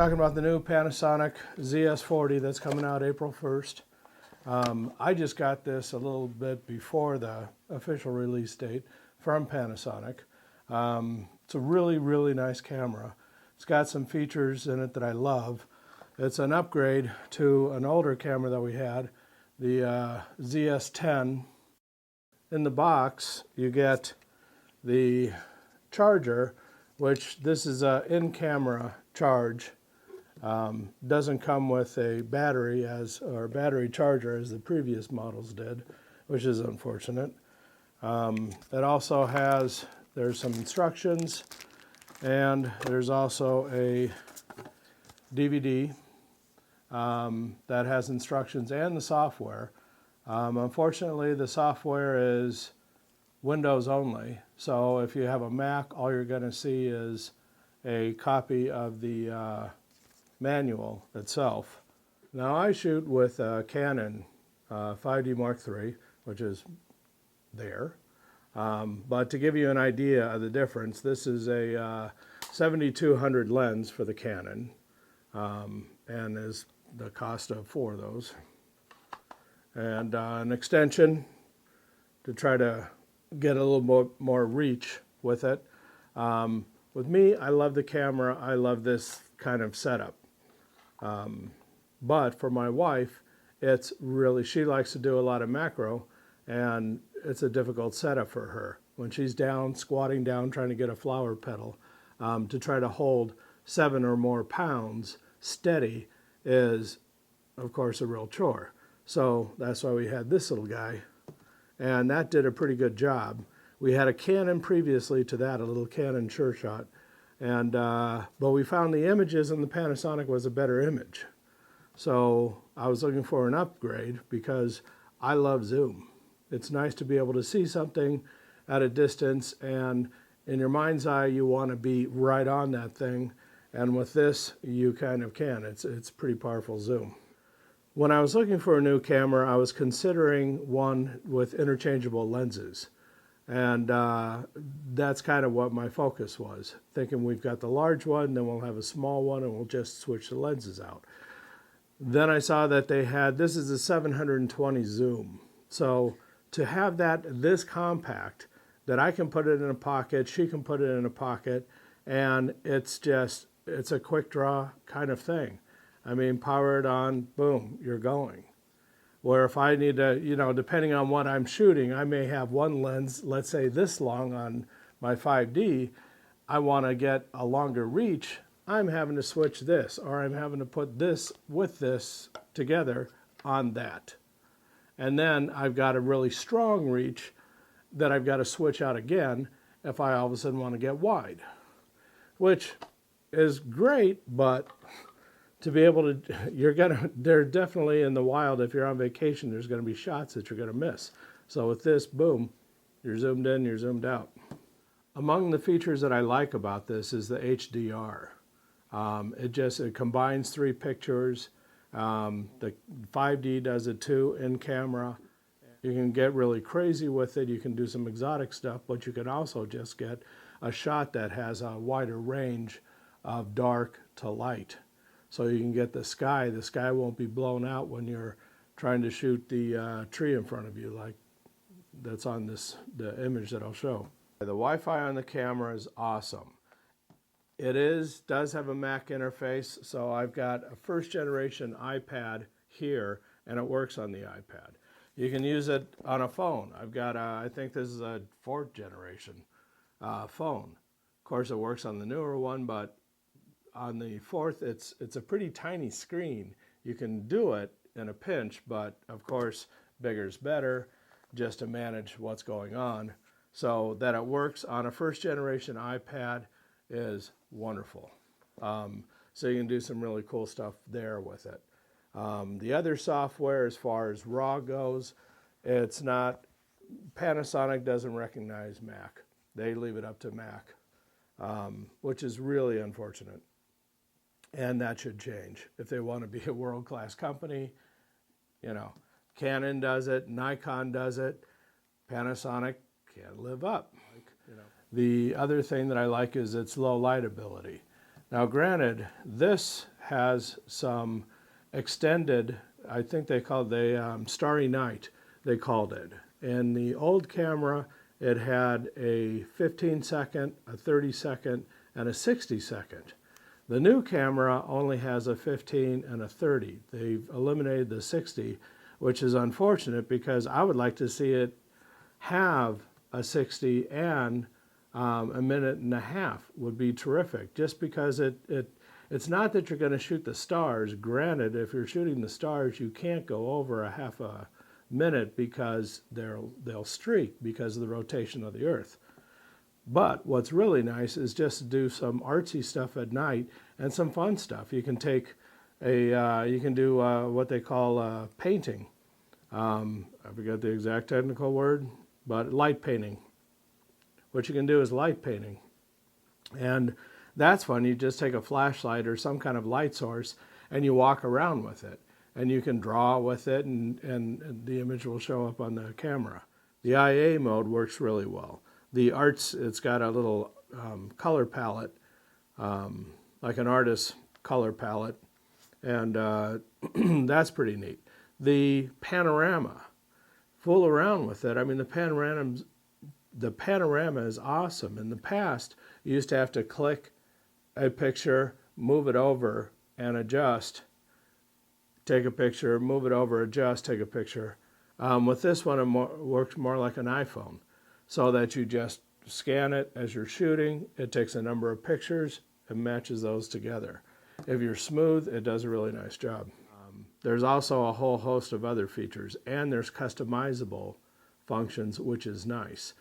Talking about the new Panasonic ZS40 that's coming out April 1st. I just got this a little bit before the official release date from Panasonic. It's a really, really nice camera. It's got some features in it that I love. It's an upgrade to an older camera that we had, the ZS10. In the box, you get the charger, which this is an in-camera charge. Doesn't come with a battery or battery charger as the previous models did, which is unfortunate. It also has, there's some instructions, and there's also a DVD that has instructions and the software. Unfortunately, the software is Windows only, so if you have a Mac, all you're going to see is a copy of the manual itself. Now I shoot with a Canon 5D Mark III, which is there. But to give you an idea of the difference, this is a 7200 lens for the Canon, and is the cost of 4 of those. And an extension to try to get a little more reach with it. With me, I love the camera. I love this kind of setup. But for my wife, it's really, she likes to do a lot of macro, and it's a difficult setup for her. When she's down, squatting down, trying to get a flower petal, to try to hold 7 or more pounds steady is, of course, a real chore. So that's why we had this little guy, and that did a pretty good job. We had a Canon previously to that, a little Canon Sure Shot. And but we found the images in the Panasonic was a better image. So I was looking for an upgrade because I love zoom. It's nice to be able to see something at a distance, and in your mind's eye you want to be right on that thing, and with this you kind of can. It's pretty powerful zoom. When I was looking for a new camera, I was considering one with interchangeable lenses. And that's kind of what my focus was, thinking we've got the large one, then we'll have a small one, and we'll just switch the lenses out. Then I saw that they had, this is a 720 zoom. So to have that this compact, that I can put it in a pocket, she can put it in a pocket, and it's a quick draw kind of thing. I mean, power it on, boom, you're going. Where if I need to, depending on what I'm shooting, I may have one lens, let's say this long on my 5D, I want to get a longer reach, I'm having to switch this, or I'm having to put this with this together on that. And then I've got a really strong reach that I've got to switch out again if I all of a sudden want to get wide, which is great, but to be able to, they're definitely in the wild, if you're on vacation, there's going to be shots that you're going to miss. So with this, boom, you're zoomed in, you're zoomed out. Among the features that I like about this is the HDR. It combines 3 pictures. The 5D does it too in camera. You can get really crazy with it. You can do some exotic stuff, but you can also just get a shot that has a wider range of dark to light. So you can get the sky. The sky won't be blown out when you're trying to shoot the tree in front of you, like that's on the image that I'll show. The Wi-Fi on the camera is awesome. It does have a Mac interface, so I've got a first generation iPad here, and it works on the iPad. You can use it on a phone. I've got I think this is a 4th generation phone. Of course, it works on the newer one, but on the 4th, it's a pretty tiny screen. You can do it in a pinch, but of course, bigger's better just to manage what's going on. So that it works on a first generation iPad is wonderful. So you can do some really cool stuff there with it. The other software, as far as RAW goes, it's not, Panasonic doesn't recognize Mac. They leave it up to Mac, which is really unfortunate. And that should change if they want to be a world-class company. Canon does it, Nikon does it, Panasonic can't live up. The other thing that I like is its low light ability. Now granted, this has some extended, I think they called the Starry Night, they called it. In the old camera, it had a 15-second, a 30-second, and a 60-second. The new camera only has a 15 and a 30. They've eliminated the 60, which is unfortunate because I would like to see it have a 60 and a minute and a half would be terrific, just because it's not that you're going to shoot the stars. Granted, if you're shooting the stars, you can't go over a half a minute because they'll streak because of the rotation of the Earth. But what's really nice is just to do some artsy stuff at night and some fun stuff. You can take you can do what they call painting. I forget the exact technical word, but light painting. What you can do is light painting. And that's fun. You just take a flashlight or some kind of light source and you walk around with it. And you can draw with it and the image will show up on the camera. The IA mode works really well. The arts, it's got a little color palette, like an artist's color palette, and that's pretty neat. The Panorama, fool around with it. I mean, the Panorama is awesome. In the past, you used to have to click a picture, move it over, and adjust. Take a picture, move it over, adjust, take a picture. With this one, it works more like an iPhone, so that you just scan it as you're shooting. It takes a number of pictures and matches those together. If you're smooth, it does a really nice job. There's also a whole host of other features, and there's customizable functions, which is nice.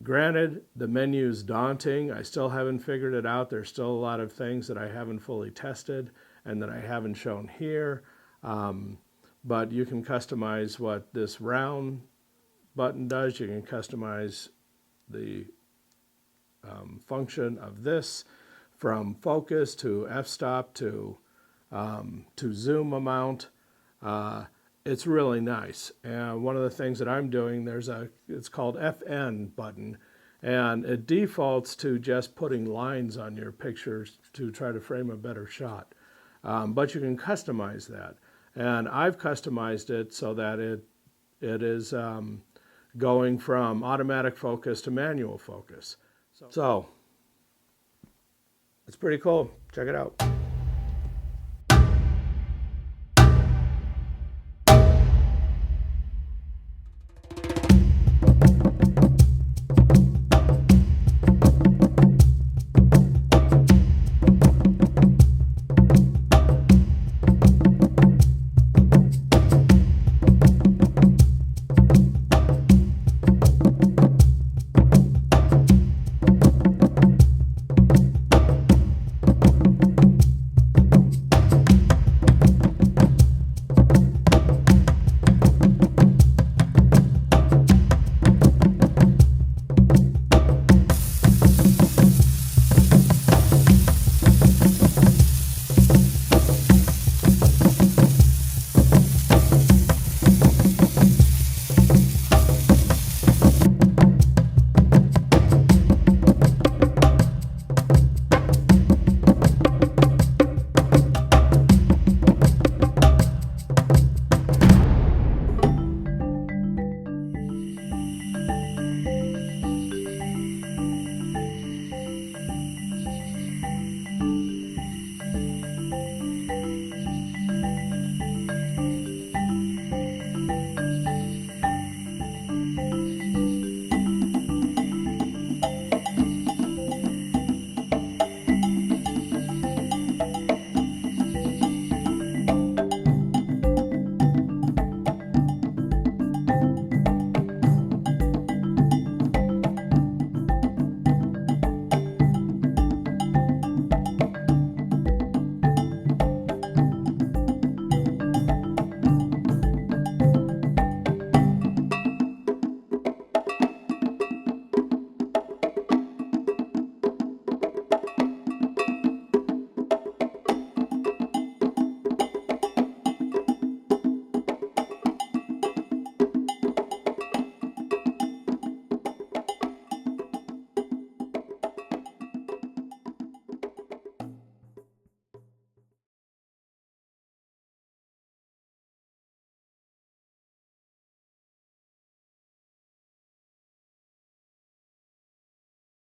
Granted, the menu's daunting. I still haven't figured it out. There's still a lot of things that I haven't fully tested and that I haven't shown here. But you can customize what this round button does. You can customize the function of this, from focus to f-stop to zoom amount. It's really nice. And one of the things that I'm doing, it's called FN button, and it defaults to just putting lines on your pictures to try to frame a better shot. But you can customize that. And I've customized it so that it is going from automatic focus to manual focus. So it's pretty cool. Check it out.